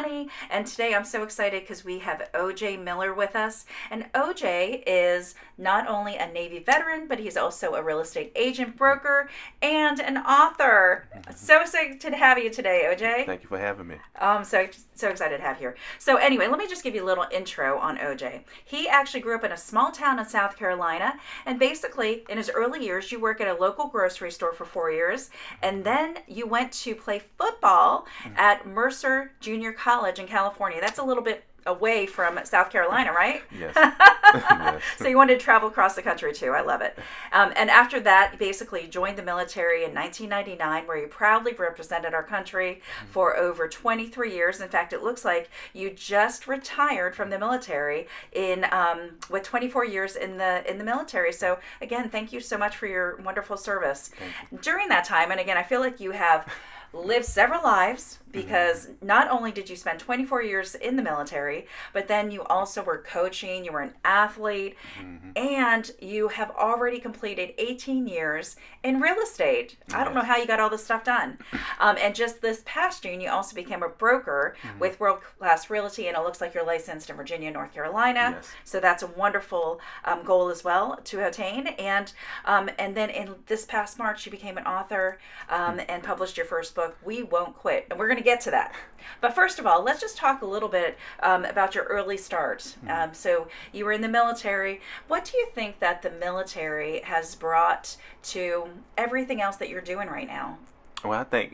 money. And today I'm so excited because we have OJ Miller with us. And OJ is not only a Navy veteran, but he's also a real estate agent, broker, and an author. So excited to have you today, OJ. Thank you for having me. I'm so excited to have you here. So anyway, let me just give you a little intro on OJ. He actually grew up in a small town in South Carolina, and basically in his early years, you work at a local grocery store for 4 years, and then you went to play football at Mercer Junior College in California. That's a little bit away from South Carolina, right? Yes. Yes. So you wanted to travel across the country too. I love it. And after that, you basically joined the military in 1999, where you proudly represented our country for over 23 years. In fact, it looks like you just retired from the military with 24 years in the military. So again, thank you so much for your wonderful service during that time. And again, I feel like you have lived several lives, because not only did you spend 24 years in the military, but then you also were coaching, you were an athlete, and you have already completed 18 years in real estate. I don't know how you got all this stuff done. And just this past June, you also became a broker with World Class Realty, and it looks like you're licensed in Virginia, North Carolina. Yes. So that's a wonderful goal as well to attain. And then in this past March, you became an author and published your first book, We Won't Quit. And we're going to get to that. But first of all, let's just talk a little bit about your early start. So you were in the military. What do you think that the military has brought to everything else that you're doing right now? Well, I think,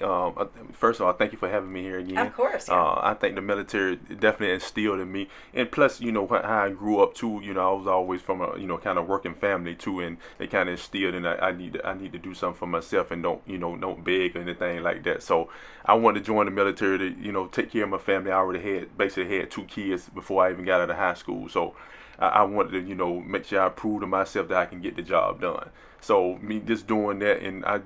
first of all, thank you for having me here again. Of course. Yeah. I think the military definitely instilled in me. And plus, how I grew up too, I was always from a, kind of working family too. And they kind of instilled in I need to do something for myself and don't beg or anything like that. So I wanted to join the military to, take care of my family. I already basically had 2 kids before I even got out of high school. So I wanted to, make sure I prove to myself that I can get the job done. So me just doing that, and I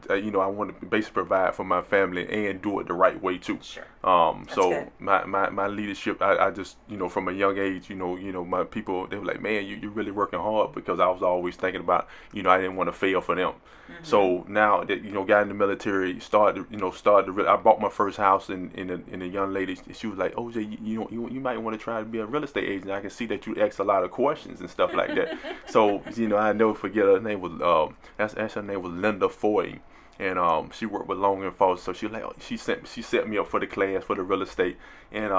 want to basically provide for my family and do it the right way too. Sure. So good. my leadership, I just, from a young age, my people, they were like, man, you're really working hard, because I was always thinking about, I didn't want to fail for them. So now that, got in the military, I bought my first house, and a young lady, she was like, OJ, you might want to try to be a real estate agent. I can see that you ask a lot of questions and stuff like that. So, I never forget, her name was, her name was Linda Foy. And she worked with Long and Foster, so she set me up for the class for the real estate, and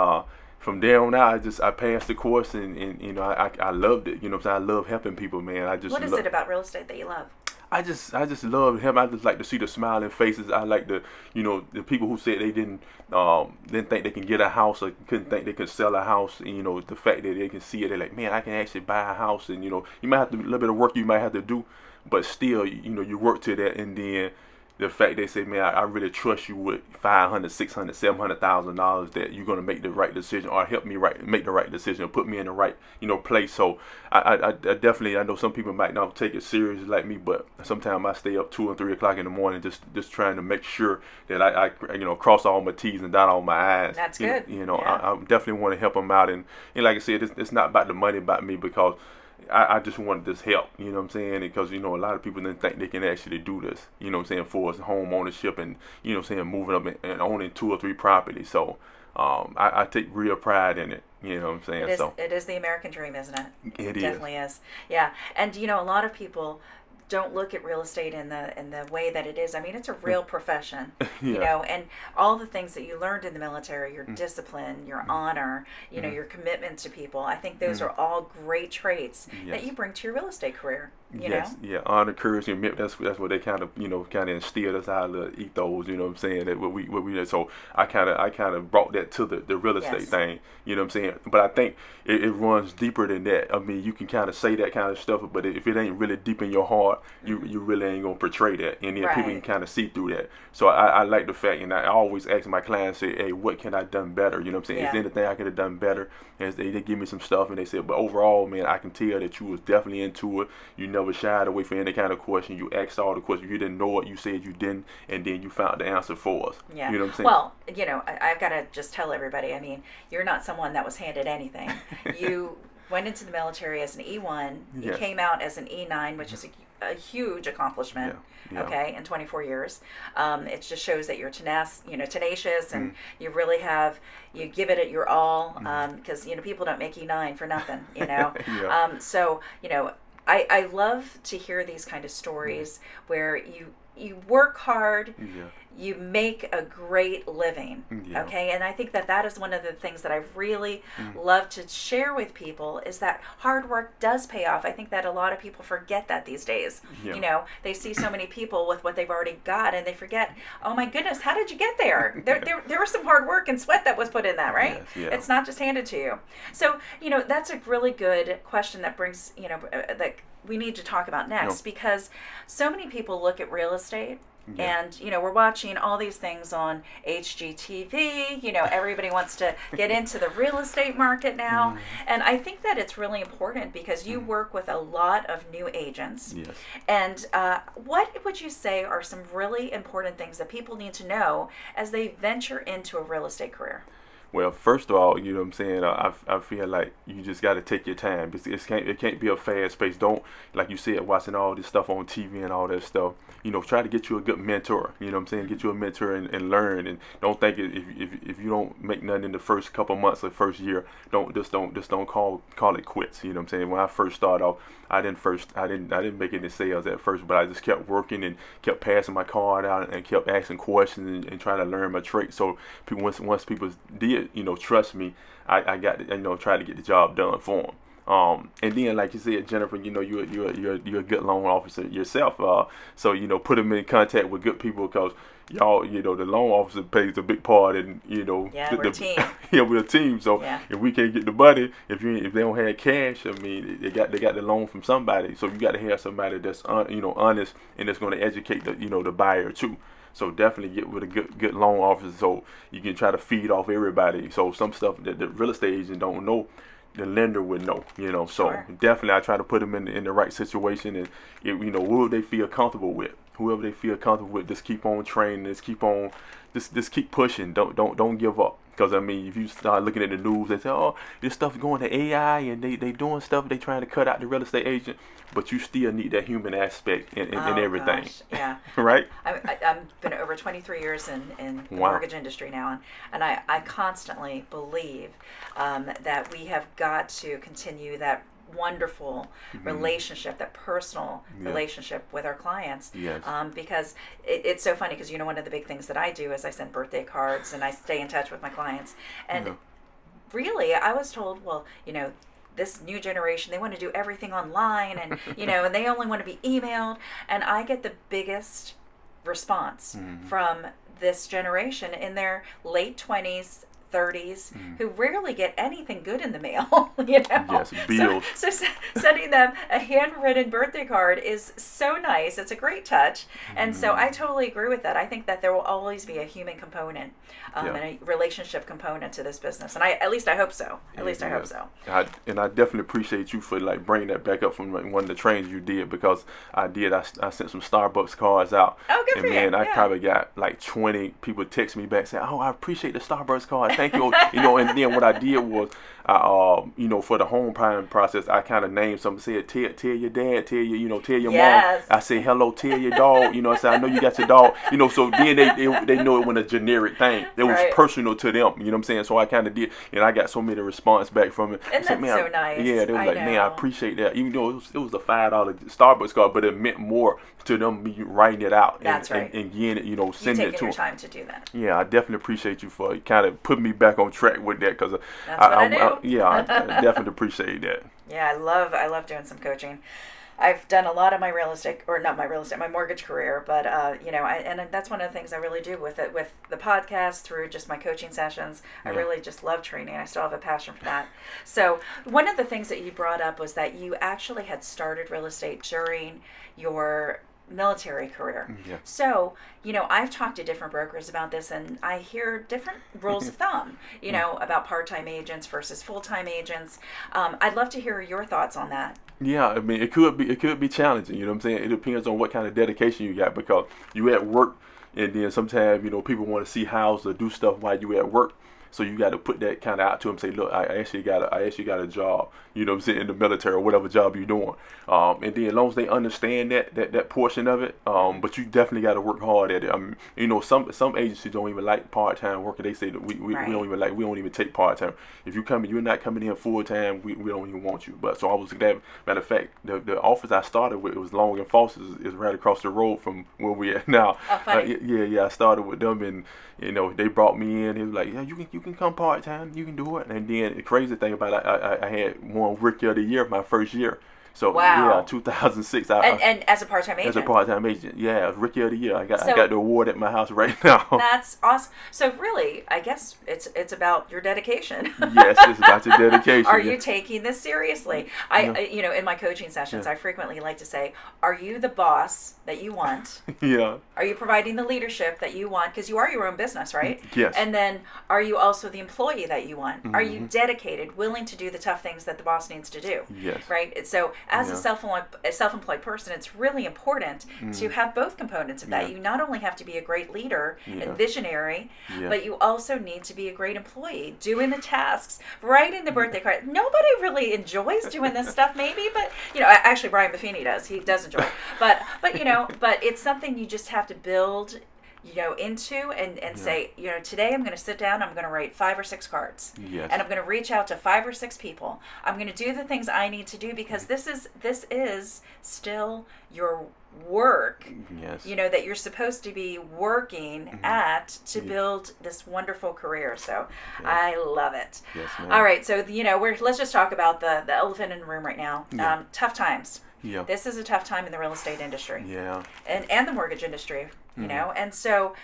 from there on out, I passed the course, and I loved it. I love helping people, man. What is it about real estate that you love? I just love him. I just like to see the smiling faces. I like the people who said they didn't think they can get a house, or couldn't think they could sell a house. And, the fact that they can see it, they're like, man, I can actually buy a house. And you might have to, a little bit of work you might have to do, but still, you work to that. And then the fact they say, man, I really trust you with $500,000, $600,000, $700,000 that you're gonna make the right decision, or help me make the right decision, or put me in the right place. So I definitely, I know some people might not take it serious like me, but sometimes I stay up 2 and 3 o'clock in the morning just trying to make sure that I cross all my T's and dot all my I's. That's good. I definitely want to help them out, and like I said, it's not about the money, about me, because I just wanted this help, you know what I'm saying? Because, a lot of people didn't think they can actually do this, you know what I'm saying, for us home ownership and, moving up and owning 2 or 3 properties. So I take real pride in it, you know what I'm saying? It is the American dream, isn't it? It definitely is. Yeah. And, a lot of people don't look at real estate in the way that it is. I mean, it's a real profession, and all the things that you learned in the military, your discipline, your honor, your commitment to people. I think those are all great traits that you bring to your real estate career. Yeah, honor, courage, and that's what they kind of instilled us out of the ethos. You know what I'm saying? That what we so I kind of brought that to the real estate thing. You know what I'm saying? But I think it runs deeper than that. I mean, you can kind of say that kind of stuff, but if it ain't really deep in your heart, you really ain't gonna portray that, and then people can kind of see through that. So I like the fact, and I always ask my clients, say, hey, what can I done better? You know what I'm saying? Is there anything I could have done better? And they give me some stuff, and they said, but overall, man, I can tell that you was definitely into it. You never shied away from any kind of question. You asked all the questions. You didn't know it, you said you didn't, and then you found the answer for us. Yeah. You know what I'm saying? Well, I've got to just tell everybody, I mean, you're not someone that was handed anything. You went into the military as an E1. You came out as an E9, which is a huge accomplishment. Yeah. Okay, in 24 years, it just shows that you're tenacious, and you really you give it your all. Because people don't make E9 for nothing. Yeah. So I love to hear these kind of stories where you work hard, you make a great living, okay? And I think that is one of the things that I really love to share with people, is that hard work does pay off. I think that a lot of people forget that these days. They see so many people with what they've already got, and they forget, oh my goodness, how did you get there? There was some hard work and sweat that was put in that, right? Yes, yeah. It's not just handed to you. So, that's a really good question that brings, that we need to talk about next, because so many people look at real estate and, we're watching all these things on HGTV, everybody wants to get into the real estate market now. And I think that it's really important because you work with a lot of new agents. Yes. And what would you say are some really important things that people need to know as they venture into a real estate career? Well, first of all, you know what I'm saying, I feel like you just got to take your time. It can't be a fast pace. Don't, like you said, watching all this stuff on TV and all that stuff. Try to get you a good mentor. You know what I'm saying? Get you a mentor and learn. And don't think if you don't make nothing in the first couple months or first year, don't call it quits. You know what I'm saying? When I first started off, I didn't make any sales at first, but I just kept working and kept passing my card out and kept asking questions and trying to learn my trade. So once people did, trust me, I got to, try to get the job done for them. And then, like you said, Jennifer, you're a good loan officer yourself. So put them in contact with good people, because y'all, the loan officer plays a big part in, we're a team. Yeah, we're a team. So if we can't get the money, if they don't have cash, I mean, they got the loan from somebody. So you got to have somebody that's honest and that's going to educate the buyer too. So definitely get with a good loan officer, so you can try to feed off everybody. So some stuff that the real estate agent don't know, the lender would know, So Sure. definitely I try to put them in the right situation, and who they feel comfortable with. Whoever they feel comfortable with, just keep on training, just keep pushing. Don't give up. Because I mean, if you start looking at the news, they say, "Oh, this stuff's going to AI, and they doing stuff. They trying to cut out the real estate agent," but you still need that human aspect in everything. Gosh, yeah. Right? I've been over 23 years in the mortgage industry now, and I constantly believe that we have got to continue that wonderful relationship, that personal relationship with our clients. Yes. Because it's so funny, because one of the big things that I do is I send birthday cards and I stay in touch with my clients. And really, I was told, well, this new generation, they want to do everything online, and and they only want to be emailed. And I get the biggest response from this generation in their late 20s, 30s, who rarely get anything good in the mail. Yes, bills. So sending them a handwritten birthday card is so nice. It's a great touch. And so I totally agree with that. I think that there will always be a human component and a relationship component to this business. And at least I hope so. At least I hope so. I definitely appreciate you for bringing that back up from one of the trainings you did, because I sent some Starbucks cards out. Oh, good for you. And I probably got like 20 people text me back saying, "Oh, I appreciate the Starbucks card. Thank you." And then what I did was, for the home buying process, I kind of named something, said, tell your dad, tell your mom. I say, hello, tell your dog, I say, I know you got your dog, so then they know it when a generic thing. It was personal to them, you know what I'm saying? So I kind of did, and I got so many response back from it. And that's so nice. Yeah, they were like, man, I appreciate that. Even though it was a $5 Starbucks card, but it meant more to them, me writing it out and getting it, sending it to them. You taking your time to do that. Yeah, I definitely appreciate you for kind of putting me back on track with that, because I definitely appreciate that. Yeah, I love doing some coaching. I've done a lot of my my mortgage career, but and that's one of the things I really do with the podcast, through just my coaching sessions. I really just love training. I still have a passion for that. So one of the things that you brought up was that you actually had started real estate during your military career. Yeah. So, I've talked to different brokers about this, and I hear different rules of thumb, about part-time agents versus full-time agents. I'd love to hear your thoughts on that. Yeah, I mean, it could be challenging, you know what I'm saying? It depends on what kind of dedication you got, because you at work, and then sometimes, people want to see houses or do stuff while you at work. So you got to put that kind of out to them. Say, look, I actually got a job. You know what I'm saying, in the military or whatever job you're doing. And then as long as they understand that portion of it, but you definitely got to work hard at it. You know, some agencies don't even like part-time worker. They say that we don't even take part-time. If you're not coming in full-time, we don't even want you. But so I was glad. Matter of fact, the office I started with, it was Long and Foster's, is right across the road from where we at now. Oh, funny. I started with them, and you know, they brought me in. They was like, yeah, you can come part-time, you can do it. And then the crazy thing about it, I had one Rookie of the Year my first year. So wow. Yeah, 2006. And as a part-time agent. As a part-time agent, yeah, Rookie of the Year. I got the award at my house right now. That's awesome. So really, I guess it's about your dedication. Yes, it's about your dedication. Are you taking this seriously? You know, in my coaching sessions, I frequently like to say, "Are you the boss that you want? Yeah. Are you providing the leadership that you want? Because you are your own business, right? Yes. And then, are you also the employee that you want? Are you dedicated, willing to do the tough things that the boss needs to do? Yes. Right. So as a self-employed person, it's really important to have both components of that. You not only have to be a great leader and visionary, but you also need to be a great employee, doing the tasks, writing the birthday card. Nobody really enjoys doing this stuff, maybe, but you know, actually Brian Buffini does. He does enjoy it. But you know, but it's something you just have to build, you know, into and say, you know, today I'm going to sit down, I'm going to write 5 or 6 cards. Yes. And I'm going to reach out to 5 or 6 people. I'm going to do the things I need to do because this is still your work. Yes. You know, that you're supposed to be working at to build this wonderful career. So I love it. Yes, ma'am. All right, so you know, let's just talk about the elephant in the room right now. Tough times. Yeah. This is a tough time in the real estate industry. Yeah. And the mortgage industry, you know. And so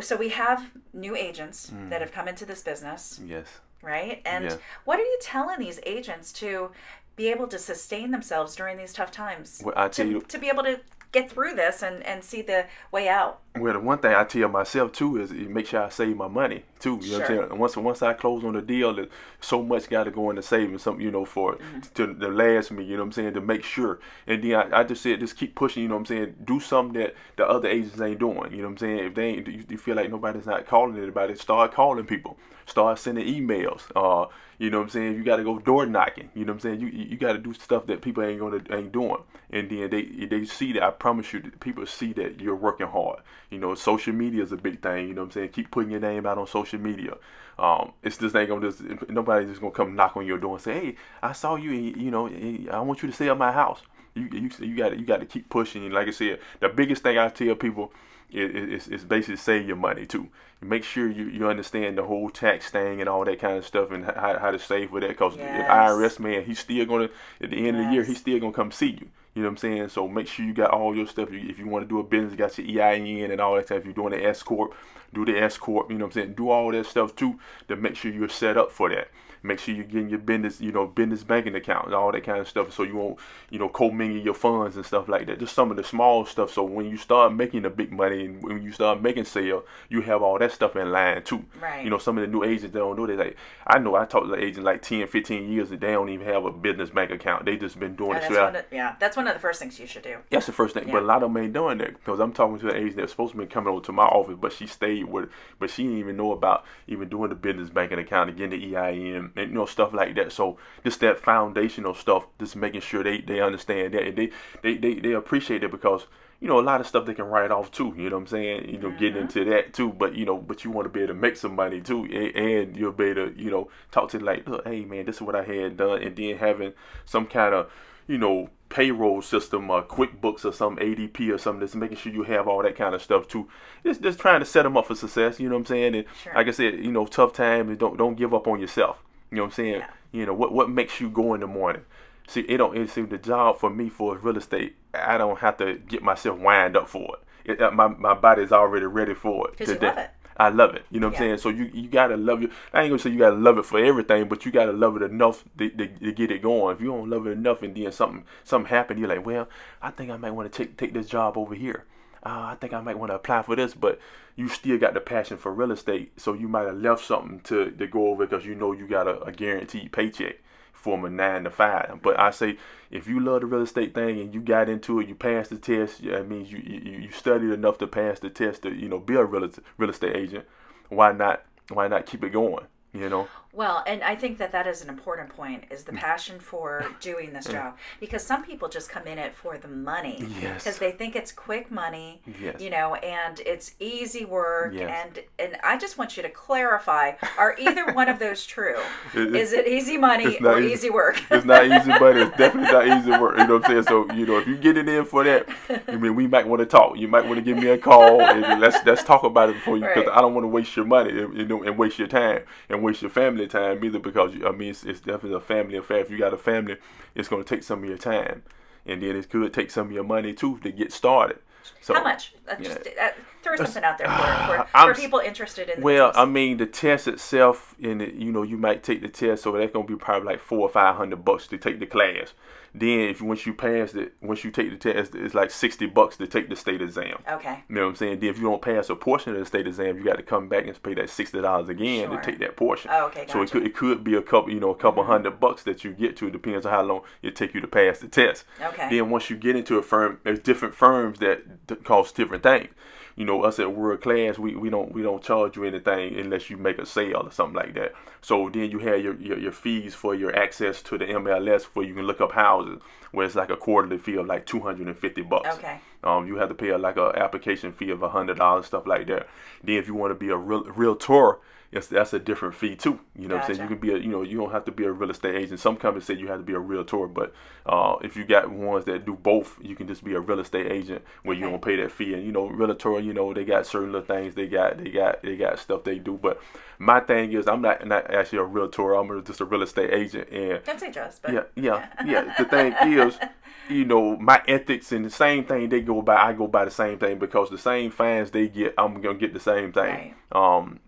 so we have new agents that have come into this business. Yes. Right? And what are you telling these agents to be able to sustain themselves during these tough times? Well, I tell you, to be able to get through this and see the way out. Well, the one thing I tell myself too is make sure I save my money too. You know what I'm saying? And once I close on the deal, so much got to go into savings, something, you know, for to last me. You know what I'm saying? To make sure. And then I just said, just keep pushing. You know what I'm saying? Do something that the other agents ain't doing. You know what I'm saying? If they ain't, you feel like nobody's not calling anybody, start calling people. Start sending emails. You know what I'm saying? You got to go door knocking. You know what I'm saying? You got to do stuff that people ain't doing. And then they see that. I promise you, people see that you're working hard. You know, social media is a big thing. You know what I'm saying? Keep putting your name out on social media. It's just ain't gonna nobody's just gonna come knock on your door and say, hey, I saw you. You know, I want you to sell my house. You got to keep pushing. Like I said, the biggest thing I tell people is basically save your money too. Make sure you understand the whole tax thing and all that kind of stuff and how to save for that. Because the IRS man, he's still gonna at the end of the year, he's still gonna come see you. You know what I'm saying? So make sure you got all your stuff. If you want to do a business, you got your EIN and all that stuff. If you're doing an S corp, do the S corp. You know what I'm saying? Do all that stuff too to make sure you're set up for that. Make sure you're getting your business, business banking account and all that kind of stuff, so you won't, commingle your funds and stuff like that. Just some of the small stuff. So when you start making the big money and when you start making sales, you have all that stuff in line too. Right. Some of the new agents, they don't know. They like, I know I talked to the agent like 10, 15 years and they don't even have a business bank account. They just been doing it. That's one of the first things you should do. That's the first thing. Yeah. But a lot of them ain't doing that because I'm talking to an agent that's supposed to be coming over to my office, but she stayed with it. But she didn't even know about even doing the business banking account and getting the EIN and stuff like that. So just that foundational stuff, just making sure they understand that and they appreciate it because a lot of stuff they can write off too. You know what I'm saying? Getting into that too. But you want to be able to make some money too, and you'll be able to talk to like, look, hey man, this is what I had done, and then having some kind of payroll system or QuickBooks or some ADP or something, that's making sure you have all that kind of stuff too. Just trying to set them up for success. You know what I'm saying? And like I said, tough times, don't give up on yourself. You know what I'm saying? Yeah. What makes you go in the morning? See, the job for me for real estate, I don't have to get myself wind up for it. My body's already ready for it. Because you love it. I love it. You know what I'm saying? So you gotta love it. I ain't gonna say you gotta love it for everything, but you gotta love it enough to get it going. If you don't love it enough and then something happen, you're like, well, I think I might want to take this job over here. I think I might want to apply for this, but you still got the passion for real estate, so you might have left something to go over because you got a guaranteed paycheck from a 9 to 5. But I say, if you love the real estate thing and you got into it, you passed the test. That means you studied enough to pass the test to be a real estate agent. Why not Why not keep it going? You know. Well, and I think that is an important point, is the passion for doing this job. Because some people just come in it for the money. Yes. Because they think it's quick money, Yes. and it's easy work. Yes. And I just want you to clarify, are either one of those true? Is it easy money or easy work? It's not easy, but it's definitely not easy work. You know what I'm saying? So, if you get it in for that, we might want to talk. You might want to give me a call and let's talk about it before you, because I don't want to waste your money, and waste your time and waste your family time either, because it's definitely a family affair. If you got a family, it's going to take some of your time, and then it could take some of your money too to get started. So how much? Just throw something out there for people interested in the business. The test itself, you might take the test, so that's going to be probably like $400 or $500 to take the class. Then once you take the test, it's like $60 to take the state exam. Okay. You know what I'm saying? Then if you don't pass a portion of the state exam, you got to come back and pay that $60 again to take that portion. Oh, okay, gotcha. So it could be a couple $100 that you get to. It depends on how long it take you to pass the test. Okay. Then once you get into a firm, there's different firms that cost different things. Us at World Class, we don't charge you anything unless you make a sale or something like that. So then you have your fees for your access to the MLS, where you can look up houses, where it's like a quarterly fee of like $250. Okay. You have to pay like a application fee of $100, stuff like that. Then if you want to be a realtor, that's a different fee too. You know what I'm saying? You can be you don't have to be a real estate agent. Some companies say you have to be a realtor, but if you got ones that do both, you can just be a real estate agent where you don't pay that fee. And realtor, they got certain little things they got stuff they do. But my thing is, I'm not actually a realtor. I'm just a real estate agent. And don't say just, but yeah. The thing is, my ethics and the same thing they go by, I go by the same thing, because the same fines they get, I'm gonna get the same thing. Right.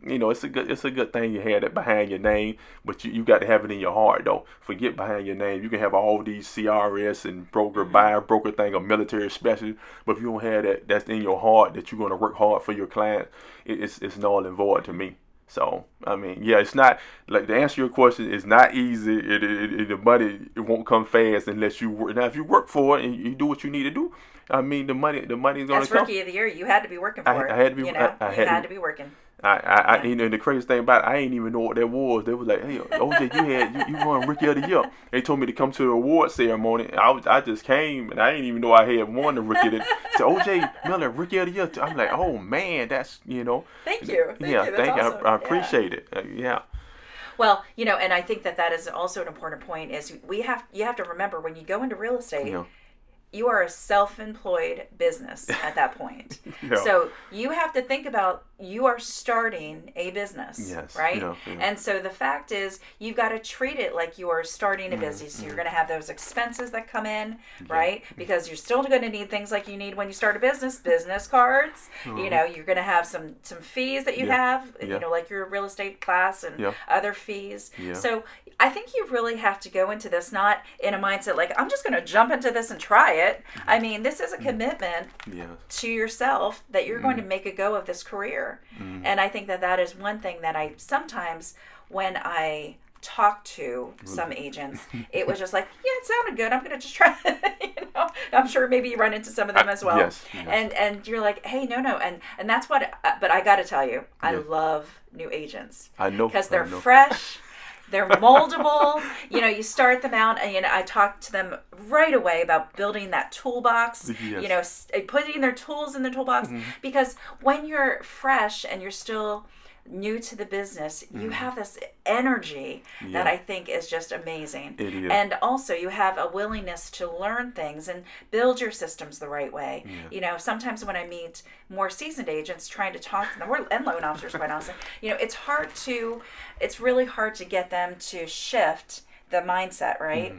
It's a good thing you had it behind your name, but you got to have it in your heart though. Forget behind your name. You can have all these CRS and buyer broker thing, or military specialist, but if you don't have that's in your heart, that you're gonna work hard for your client, it's null and void to me. So, it's not, like, to answer your question, it's not easy. The money, it won't come fast unless you work. Now, if you work for it and you do what you need to do, the money's going to come. As Rookie of the Year, you had to be working for it. I had to be. I had to be working. And the craziest thing about it, I ain't even know what that was. They was like, "Hey, OJ, you won Rookie of the Year." They told me to come to the award ceremony. I just came, and I didn't even know I had won the Rookie of the Year. So OJ Miller, Rookie of the Year. I'm like, oh man, that's Thank you. Thank you. That's awesome. I appreciate it. Yeah. Well, and I think that is also an important point. Is you have to remember, when you go into real estate, you are a self-employed business at that point. So you have to think about, you are starting a business, right? And so the fact is, you've got to treat it like you are starting a business. So you're going to have those expenses that come in, right? Because you're still going to need things like you need when you start a business cards. You're going to have some fees that you have, like your real estate class and other fees. So I think you really have to go into this not in a mindset like, I'm just going to jump into this and try it. This is a commitment to yourself that you're going to make a go of this career. And I think that is one thing that I sometimes, when I talk to some agents, it was just like, it sounded good, I'm going to just try it. I'm sure maybe you run into some of them as well. Yes. And you're like, hey, no. And that's what, but I got to tell you, I love new agents. I know. Because they're fresh. They're moldable. You start them out, and I talk to them right away about building that toolbox. Putting their tools in the toolbox, because when you're fresh and you're still new to the business, you have this energy that I think is just amazing. It is. And also you have a willingness to learn things and build your systems the right way. Sometimes when I meet more seasoned agents trying to talk to them, and loan officers quite honestly, it's really hard to get them to shift the mindset, right?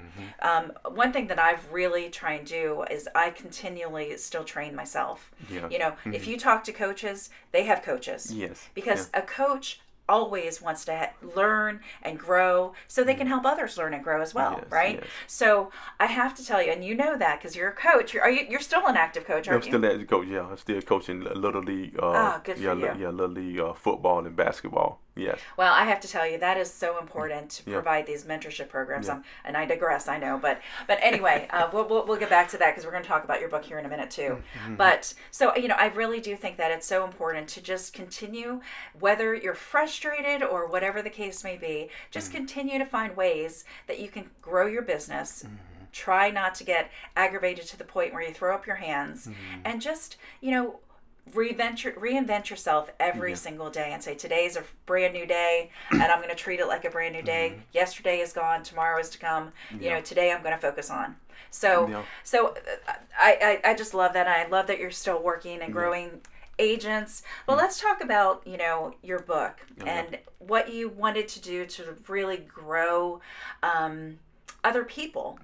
One thing that I've really tried and do is I continually still train myself. If you talk to coaches, they have coaches. Yes. Because a coach always wants to learn and grow so they can help others learn and grow as well, right? Yes. So I have to tell you, and you know that because you're a coach. You're still an active coach, aren't you? I'm still an active coach. Yeah, I'm still coaching Little League. Good for you. Little League football and basketball. Yes. Well, I have to tell you, that is so important to Yeah. provide these mentorship programs. Yeah. And I digress, I know, but anyway, we'll get back to that because we're going to talk about your book here in a minute too. But so I really do think that it's so important to just continue, whether you're frustrated or whatever the case may be, just continue to find ways that you can grow your business. Try not to get aggravated to the point where you throw up your hands, and just reinvent yourself every single day and say, today's a brand new day and I'm going to treat it like a brand new day. Yesterday is gone, tomorrow is to come. Today I'm going to focus on. So I just love that. I love that you're still working and growing agents. But let's talk about your book and what you wanted to do to really grow other people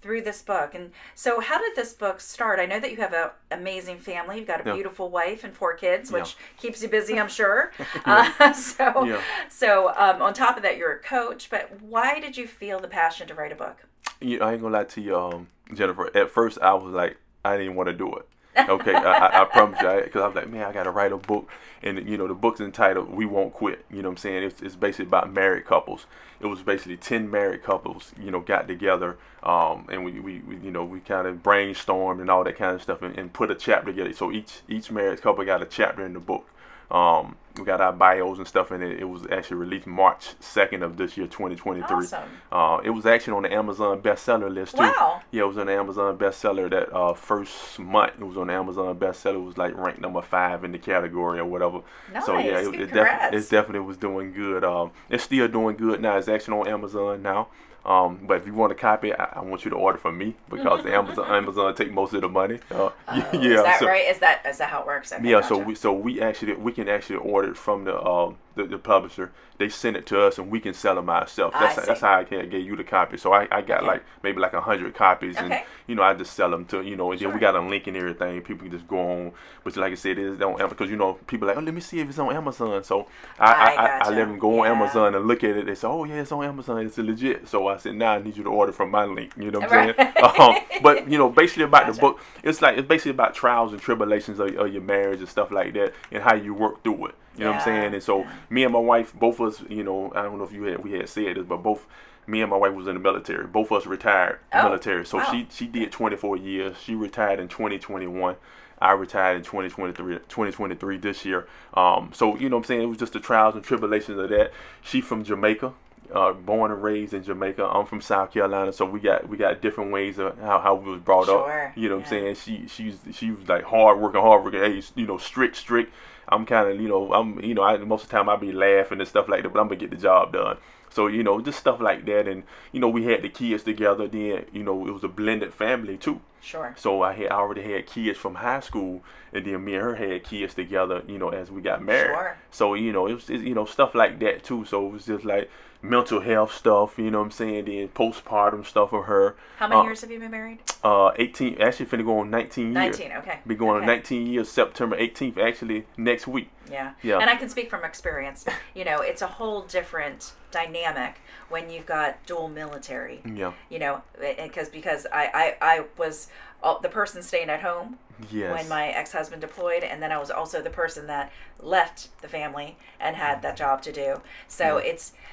through this book. And so how did this book start? I know that you have an amazing family. You've got a beautiful wife and 4 kids, which keeps you busy, I'm sure. So on top of that, you're a coach. But why did you feel the passion to write a book? I ain't gonna lie to you, Jennifer. At first, I was like, I didn't want to do it. Okay, I promise you, because I was like, man, I gotta write a book, and the book's entitled "We Won't Quit." You know what I'm saying? It's basically about married couples. It was basically 10 married couples, got together, and we kind of brainstormed and all that kind of stuff, and put a chapter together. So each married couple got a chapter in the book. We got our bios and stuff, and it was actually released March 2nd of this year, 2023. Awesome. It was actually on the Amazon bestseller list too. Wow. Yeah, it was on the Amazon bestseller that first month. It was on the Amazon bestseller. It was like ranked number 5 in the category or whatever. Nice. So yeah, Good, it definitely was doing good. It's still doing good now. It's actually on Amazon now. But if you want a copy, I want you to order from me because the Amazon take most of the money. Is that right? Is that how it works? Okay, yeah. gotcha. So we can actually order it from the publisher. They send it to us and we can sell them ourselves. That's how I gave you the copy. So I got maybe 100 copies, and I just sell them to and then we got a link and everything. People can just go on. But like I said, it is on Amazon because people are like, oh, let me see if it's on Amazon. So I let them go on Amazon and look at it. They say, oh yeah, it's on Amazon. It's legit. So I said, now I need you to order from my link. You know what I'm saying? But basically about the book, it's basically about trials and tribulations of your marriage and stuff like that, and how you work through it. You know what I'm saying? And so me and my wife, both of us, I don't know if we had said this, but both me and my wife was in the military. Both of us retired military. So she did 24 years. She retired in 2021. I retired in 2023 this year. So you know what I'm saying? It was just the trials and tribulations of that. She from Jamaica. Born and raised in Jamaica. I'm from South Carolina, so we got different ways of how we was brought up. You know what I'm saying? She was like hard working. Hey, strict. I'm kind of most of the time I be laughing and stuff like that, but I'm gonna get the job done. So just stuff like that, and we had the kids together. Then it was a blended family too. Sure. So I already had kids from high school, and then me and her had kids together. As we got married. Sure. So it was stuff like that too. So it was just like mental health stuff. You know what I'm saying? Then postpartum stuff for her. How many years have you been married? 18. Actually, finna go on 19 years. 19. Okay. Be going on 19 years. September 18th. Actually, next week. Yeah. And I can speak from experience. It's a whole different dynamic when you've got dual military. Yeah. Because I was the person staying at home when my ex-husband deployed, and then I was also the person that left the family and had that job to do. So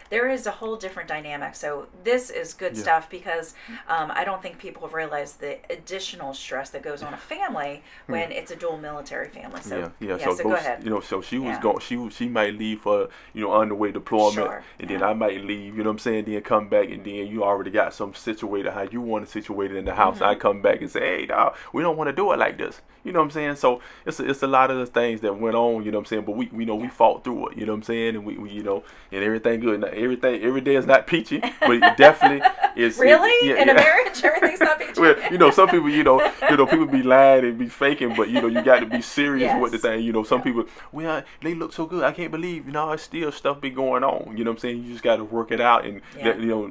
there is a whole different dynamic. So this is good stuff because I don't think people have realized the additional stress that goes on a family when it's a dual military family. So so go ahead. So she was going. She might leave for underway deployment, and then I might leave. You know what I'm saying? Then come back, and then you already got some situated how you want to situate it in the house. I come back and say, hey, dog, we don't want to do it like this. You know what I'm saying? So it's a lot of the things that went on. You know what I'm saying? But we fought through it. You know what I'm saying? And we and everything good. Now, every day is not peachy, but it definitely is. Really? In a marriage, everything's not peachy. Well, some people, people be lying and be faking, but you got to be serious with the thing. Some people, well, they look so good. I can't believe, it's still stuff be going on. You know what I'm saying? You just got to work it out and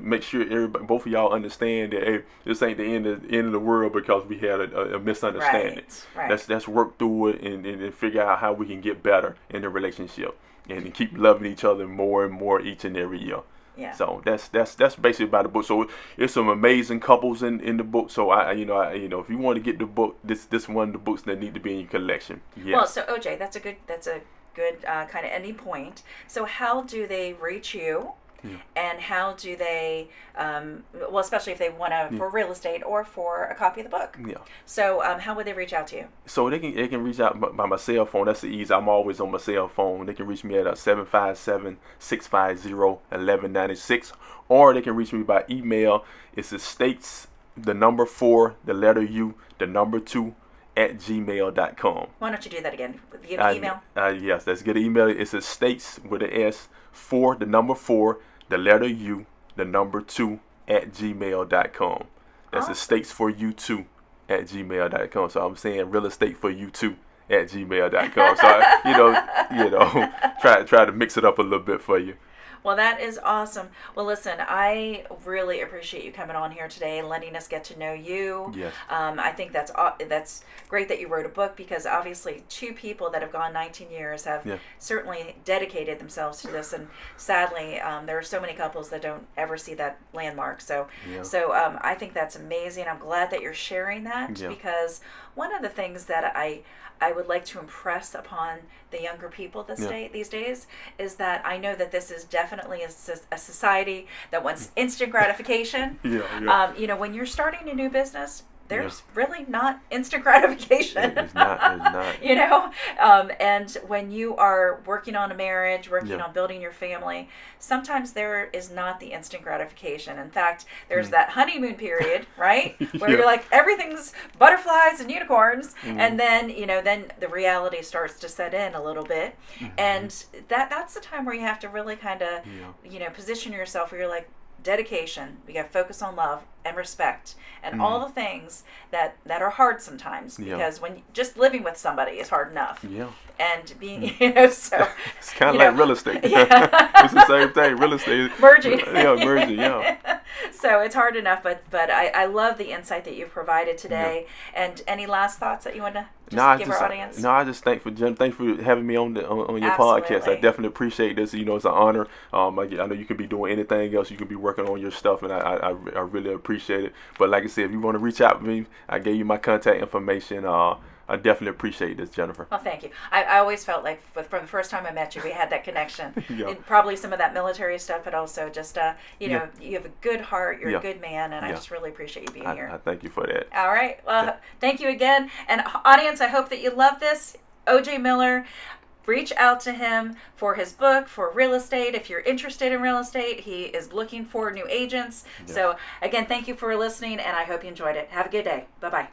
make sure both of y'all understand that hey, this ain't the end of the world because we had a misunderstanding. Right. Let's work through it and figure out how we can get better in the relationship and keep loving each other more and more each and every year. Yeah. So that's basically about the book. So it's some amazing couples in the book. So I if you want to get the book, this one of the books that need to be in your collection. Yes. Well, so OJ, that's a good kind of ending point. So how do they reach you? Yeah. And how do they, well, especially if they want to, for real estate or for a copy of the book. Yeah. So how would they reach out to you? So they can reach out by my cell phone. That's the easy. I'm always on my cell phone. They can reach me at 757-650-1196, or they can reach me by email. It's estates, the number 4, the letter U, the number 2 @gmail.com. Why don't you do that again? Give an email? Yes, let's get an email. It's estates with an S, 4, the number 4, the letter U, the number 2 @gmail.com. That's estates for you 2 @gmail.com. So I'm saying real estate for you 2 @gmail.com. So try to mix it up a little bit for you. Well, that is awesome. Well, listen, I really appreciate you coming on here today and letting us get to know you. Yes. I think that's great that you wrote a book, because obviously 2 people that have gone 19 years have certainly dedicated themselves to this. And sadly, there are so many couples that don't ever see that landmark. So I think that's amazing. I'm glad that you're sharing that, because one of the things that I would like to impress upon the younger people these days is that I know that this is definitely a society that wants instant gratification. When you're starting a new business, there's really not instant gratification. It's not. And when you are working on a marriage, working on building your family, sometimes there is not the instant gratification. In fact, there's that honeymoon period, right? Where you're like, everything's butterflies and unicorns. And then, then the reality starts to set in a little bit. And that's the time where you have to really kind of, position yourself where you're like, dedication, we got to focus on love and respect and all the things that are hard sometimes, because when just living with somebody is hard enough. And being, so it's kind of like real estate. It's the same thing. Real estate merging. merging. So it's hard enough, but I love the insight that you've provided today. And any last thoughts that you want to give our audience? No, I just thanks for having me on your podcast. I definitely appreciate this. It's an honor. I know you could be doing anything else. You could be working on your stuff, and I really appreciate it. But like I said, if you want to reach out to me, I gave you my contact information. I definitely appreciate this, Jennifer. Well, thank you. I always felt like from the first time I met you, we had that connection. And probably some of that military stuff, but also just, you have a good heart. You're a good man, and I just really appreciate you being here. I thank you for that. All right. Well, thank you again. And audience, I hope that you love this. O.J. Miller. Reach out to him for his book, for real estate. If you're interested in real estate, he is looking for new agents. So, again, thank you for listening, and I hope you enjoyed it. Have a good day. Bye-bye.